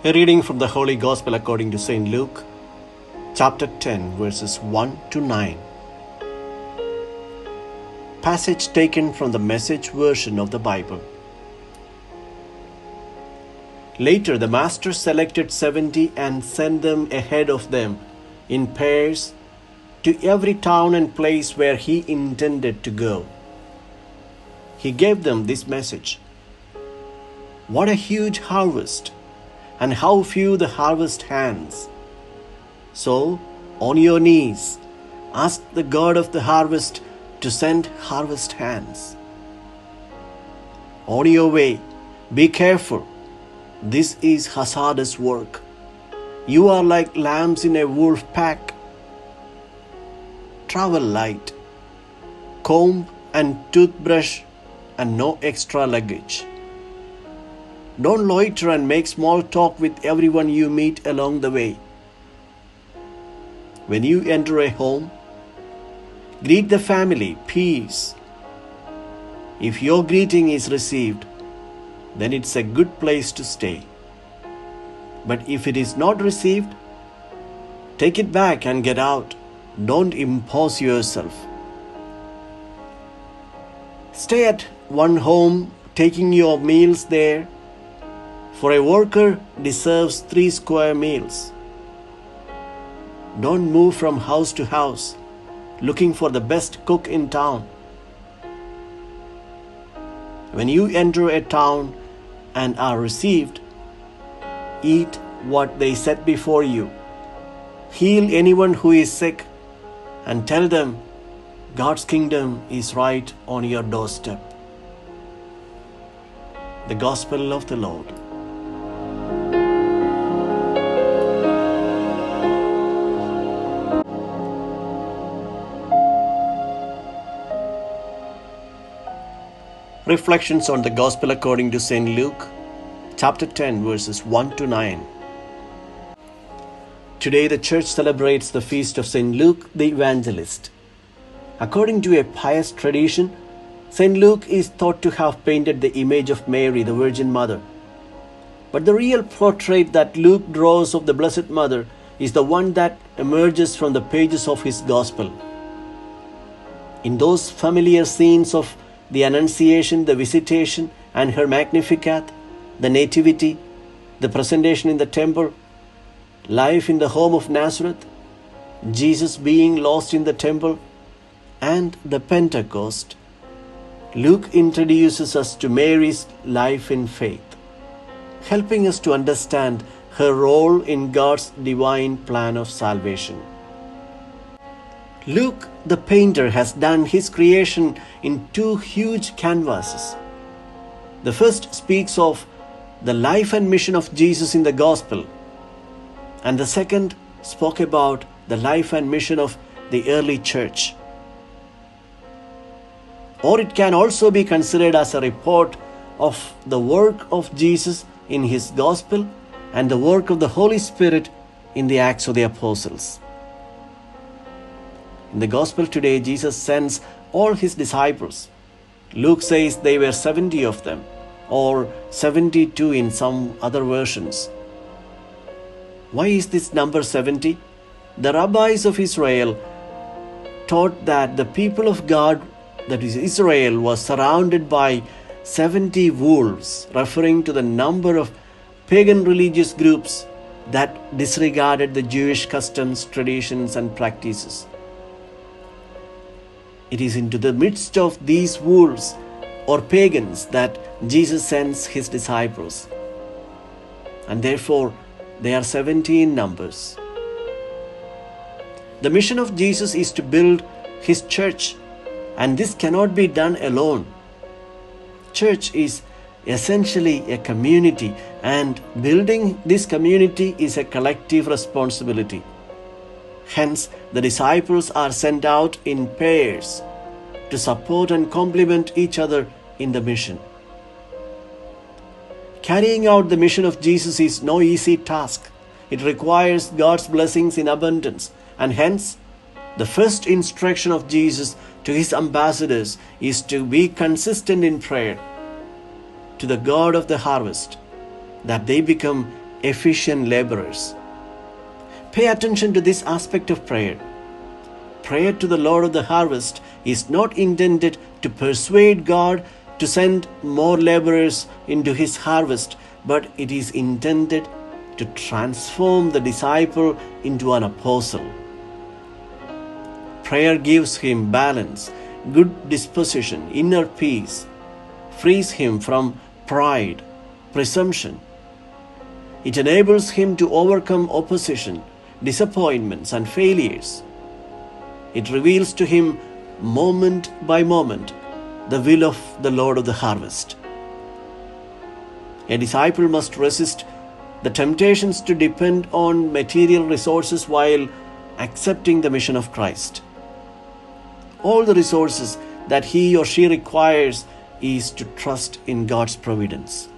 A reading from the Holy Gospel according to St. Luke, chapter 10, verses 1 to 9. Passage taken from the Message version of the Bible. Later, the Master selected 70 and sent them ahead of them in pairs to every town and place where he intended to go. He gave them this message: "What a huge harvest, and how few the harvest hands. So, on your knees, ask the God of the harvest to send harvest hands. On your way, be careful. This is hazardous work. You are like lambs in a wolf pack. Travel light, comb and toothbrush, and no extra luggage. Don't loiter and make small talk with everyone you meet along the way. When you enter a home, greet the family, peace. If your greeting is received, then it's a good place to stay. But if it is not received, take it back and get out. Don't impose yourself. Stay at one home, taking your meals there, for a worker deserves 3 square meals. Don't move from house to house, looking for the best cook in town. When you enter a town and are received, eat what they set before you. Heal anyone who is sick, and tell them God's kingdom is right on your doorstep." The Gospel of the Lord. Reflections on the Gospel according to St. Luke, chapter 10, verses 1 to 9. Today the Church celebrates the feast of St. Luke the Evangelist. According to a pious tradition, St. Luke is thought to have painted the image of Mary, the Virgin Mother. But the real portrait that Luke draws of the Blessed Mother is the one that emerges from the pages of his Gospel. In those familiar scenes of the Annunciation, the Visitation, and her Magnificat, the Nativity, the presentation in the temple, life in the home of Nazareth, Jesus being lost in the temple, and the Pentecost, Luke introduces us to Mary's life in faith, helping us to understand her role in God's divine plan of salvation. Luke, the painter, has done his creation in 2 huge canvases. The first speaks of the life and mission of Jesus in the Gospel, and the second spoke about the life and mission of the early church. Or it can also be considered as a report of the work of Jesus in his Gospel and the work of the Holy Spirit in the Acts of the Apostles. In the Gospel today, Jesus sends all his disciples. Luke says they were 70 of them, or 72 in some other versions. Why is this number 70? The rabbis of Israel taught that the people of God, that is Israel, was surrounded by 70 wolves, referring to the number of pagan religious groups that disregarded the Jewish customs, traditions, and practices. It is into the midst of these wolves or pagans that Jesus sends his disciples. And therefore, they are 70 in numbers. The mission of Jesus is to build his church, and this cannot be done alone. Church is essentially a community, and building this community is a collective responsibility. Hence, the disciples are sent out in pairs to support and complement each other in the mission. Carrying out the mission of Jesus is no easy task. It requires God's blessings in abundance, and hence, the first instruction of Jesus to his ambassadors is to be consistent in prayer to the God of the harvest, that they become efficient laborers. Pay attention to this aspect of prayer. Prayer to the Lord of the harvest is not intended to persuade God to send more laborers into his harvest, but it is intended to transform the disciple into an apostle. Prayer gives him balance, good disposition, inner peace, frees him from pride, presumption. It enables him to overcome opposition, disappointments, and failures. It reveals to him, moment by moment, the will of the Lord of the harvest. A disciple must resist the temptations to depend on material resources while accepting the mission of Christ. All the resources that he or she requires is to trust in God's providence.